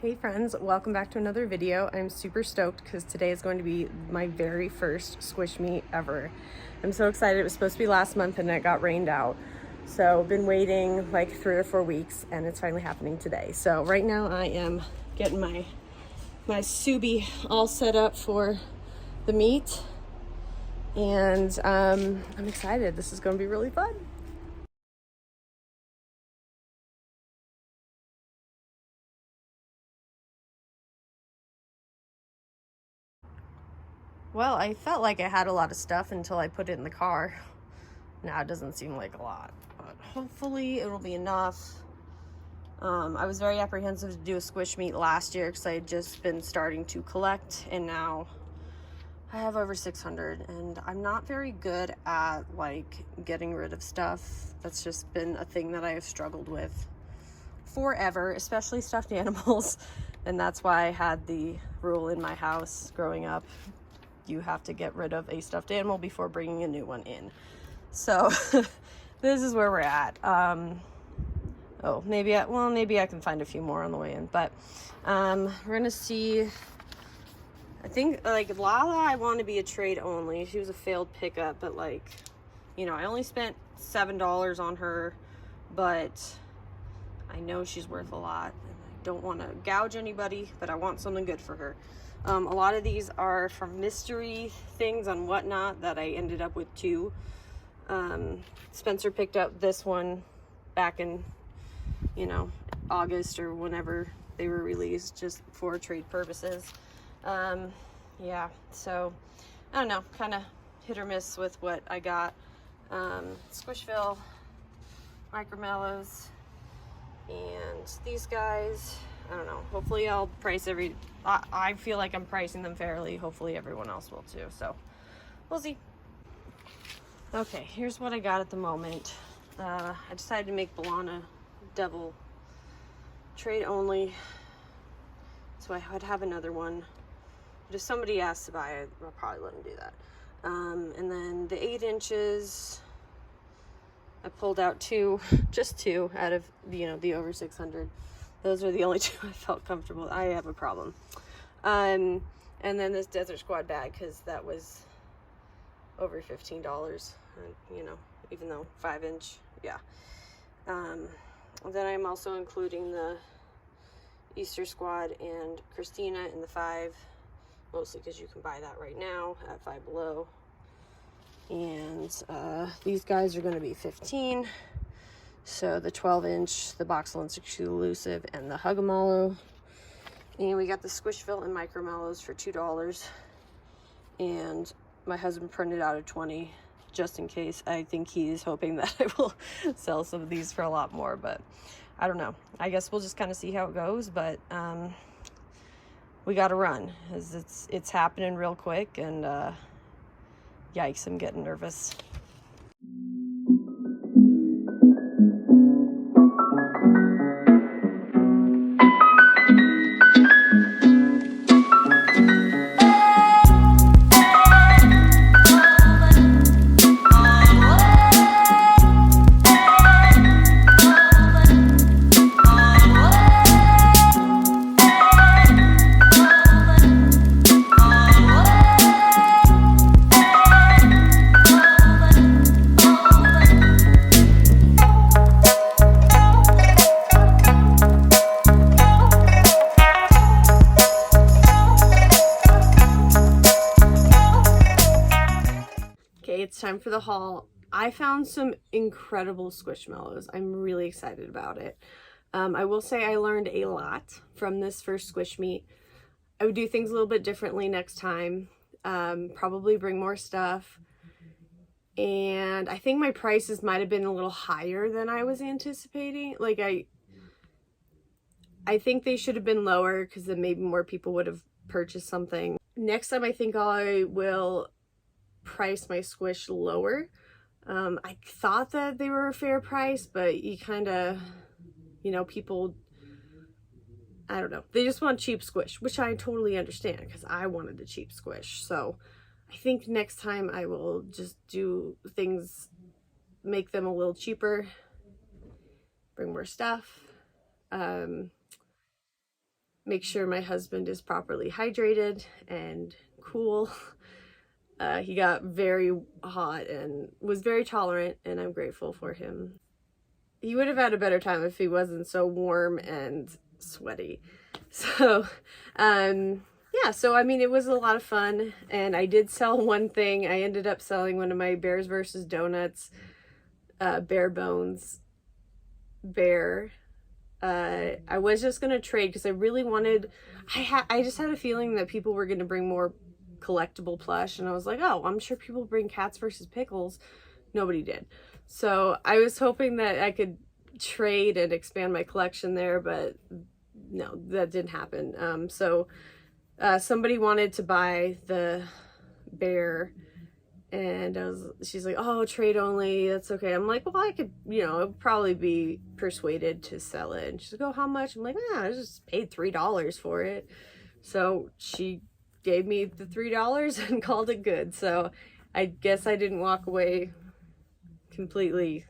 Hey friends, welcome back to another video. I'm super stoked because today is going to be my very first squish meet ever. I'm so excited. It was supposed to be last month and it got rained out. So I've been waiting like 3 or 4 weeks and it's finally happening today. So right now I am getting my Subi all set up for the meet. And I'm excited. This is going to be really fun. Well, I felt like I had a lot of stuff until I put it in the car. Now it doesn't seem like a lot, but hopefully it'll be enough. I was very apprehensive to do a squish meet last year because I had just been starting to collect, and now I have over 600, and I'm not very good at like getting rid of stuff. That's just been a thing that I have struggled with forever, especially stuffed animals. And that's why I had the rule in my house growing up: you have to get rid of a stuffed animal before bringing a new one in. So this is where we're at. Oh, maybe I can find a few more on the way in, but we're gonna see. I think like Lala, I want to be a trade only. She was a failed pickup, but like, you know, I only spent $7 on her, but I know she's worth a lot, and I don't want to gouge anybody, but I want something good for her. A lot of these are from mystery things on Whatnot that I ended up with 2. Spencer picked up this one back in, you know, August or whenever they were released, just for trade purposes. Yeah, so I don't know, kind of hit or miss with what I got. Squishville, Micromellows, and these guys, I don't know, hopefully I'll price I feel like I'm pricing them fairly. Hopefully everyone else will too, so we'll see. Okay, here's what I got at the moment. I decided to make Balana Devil trade only, so I would have another one. But if somebody asks to buy it, I'll probably let them do that. And then the 8 inches, I pulled out 2, just 2 out of, you know, the over 600. Those are the only 2 I felt comfortable. I have a problem. And then this Desert Squad bag, because that was over $15, you know, even though 5 inch, yeah. Then I'm also including the Easter Squad and Christina in the 5, mostly because you can buy that right now at Five Below. And these guys are going to be 15. So the 12 inch, the Boxelance exclusive, and the Huggamallow. And we got the Squishville and Micromellows for $2. And my husband printed out a 20 just in case. I think he's hoping that I will sell some of these for a lot more, but I don't know. I guess we'll just kind of see how it goes, but we got to run, as it's happening real quick, and yikes, I'm getting nervous. It's time for the haul. I found some incredible Squishmallows. I'm really excited about it. I will say I learned a lot from this first squish meet. I would do things a little bit differently next time. Probably bring more stuff. And I think my prices might have been a little higher than I was anticipating. Like I think they should have been lower because then maybe more people would have purchased something. Next time I think I will price my squish lower. I thought that they were a fair price, but you kind of, you know, people, I don't know, they just want cheap squish, which I totally understand because I wanted a cheap squish. So I think next time I will just do things, make them a little cheaper, bring more stuff. make sure my husband is properly hydrated and cool. He got very hot and was very tolerant, and I'm grateful for him. He would have had a better time if he wasn't so warm and sweaty. So, yeah, so I mean, it was a lot of fun, and I did sell one thing. I ended up selling one of my Bears versus Donuts, bare bones bear. I was just gonna trade because I really wanted, I just had a feeling that people were gonna bring more collectible plush, and I was like, oh, I'm sure people bring Cats versus Pickles. Nobody did. So I was hoping that I could trade and expand my collection there, but no, that didn't happen. So somebody wanted to buy the bear, and she's like, oh, trade only, that's okay. I'm like, well, I could, you know, I'd probably be persuaded to sell it. And she's like, oh, how much? I'm like, I just paid $3 for it. So she gave me the $3 and called it good. So I guess I didn't walk away completely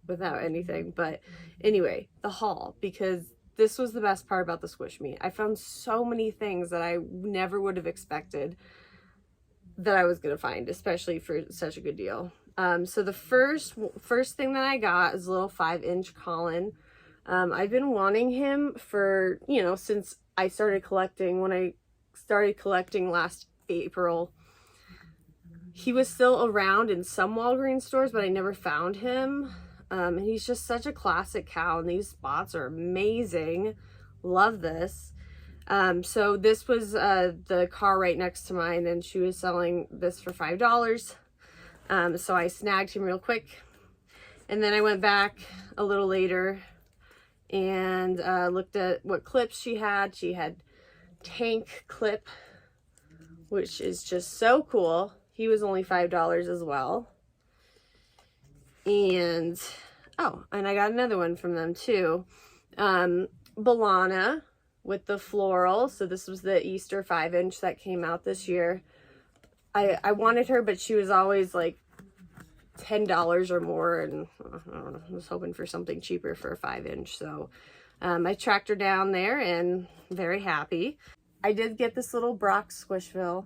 without anything. But anyway, the haul, because this was the best part about the Squish Me. I found so many things that I never would have expected that I was gonna find, especially for such a good deal. So the first thing that I got is a little 5-inch Colin. I've been wanting him for, you know, since I started collecting. When I started collecting last April, he was still around in some Walgreens stores, but I never found him. And he's just such a classic cow, and these spots are amazing. Love this. So this was the car right next to mine, and she was selling this for $5. So I snagged him real quick, and then I went back a little later and looked at what clips she had. She had Tank clip, which is just so cool. He was only $5 as well. And oh, and I got another one from them too. Balana with the floral. So this was the Easter 5-inch that came out this year. I wanted her, but she was always like $10 or more, and I don't know, I was hoping for something cheaper for a 5-inch. So I tracked her down there, and very happy. I did get this little Brock Squishville,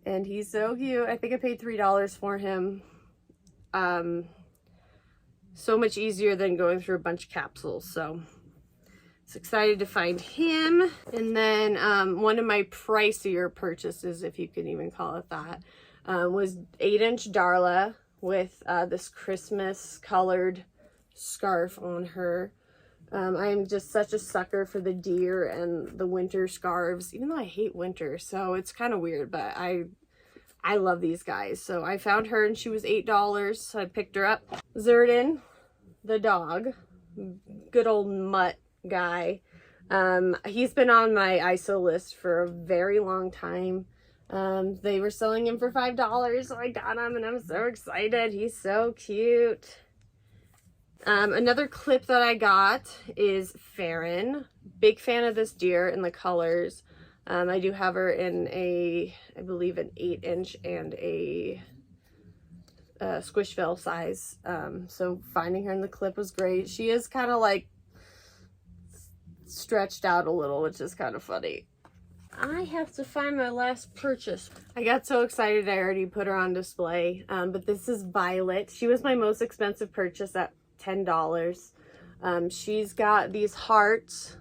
and he's so cute. I think I paid $3 for him. So much easier than going through a bunch of capsules. So it's excited to find him. And then one of my pricier purchases, if you can even call it that, was 8-inch Darla with this Christmas colored scarf on her. I'm just such a sucker for the deer and the winter scarves, even though I hate winter. So it's kind of weird, but I love these guys. So I found her, and she was $8. So I picked her up. Zerdin, the dog, good old mutt guy. He's been on my ISO list for a very long time. They were selling him for $5, so I got him, and I'm so excited. He's so cute. Another clip that I got is Farron. Big fan of this deer and the colors. I do have her in I believe an 8-inch and a Squishville size. So finding her in the clip was great. She is kind of like stretched out a little, which is kind of funny. I have to find my last purchase. I got so excited I already put her on display. But this is Violet. She was my most expensive purchase at $10. She's got these hearts,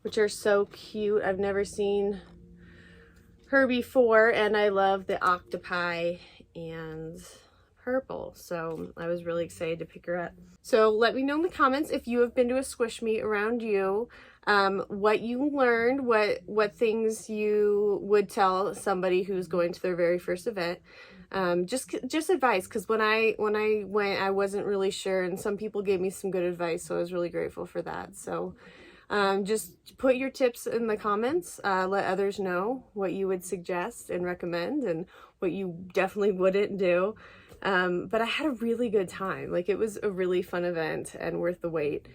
which are so cute. I've never seen her before, and I love the octopi and purple, so I was really excited to pick her up. So let me know in the comments if you have been to a Squish Meet around you, what you learned, what things you would tell somebody who's going to their very first event. Just advice, because when I went, I wasn't really sure, and some people gave me some good advice, so I was really grateful for that. So just put your tips in the comments. Let others know what you would suggest and recommend, and what you definitely wouldn't do. But I had a really good time. Like, it was a really fun event and worth the wait,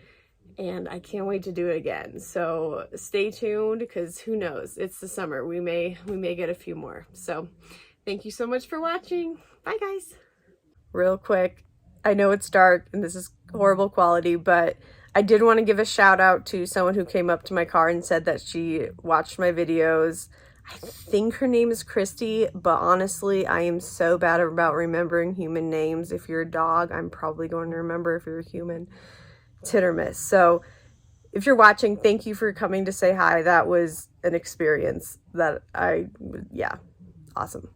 and I can't wait to do it again. So stay tuned, because who knows, it's the summer. We may get a few more. So thank you so much for watching. Bye, guys. Real quick, I know it's dark and this is horrible quality, but I did want to give a shout out to someone who came up to my car and said that she watched my videos. I think her name is Christy, but honestly, I am so bad about remembering human names. If you're a dog, I'm probably going to remember. If you're a human, it's hit or miss. So if you're watching, thank you for coming to say hi. That was an experience that yeah, awesome.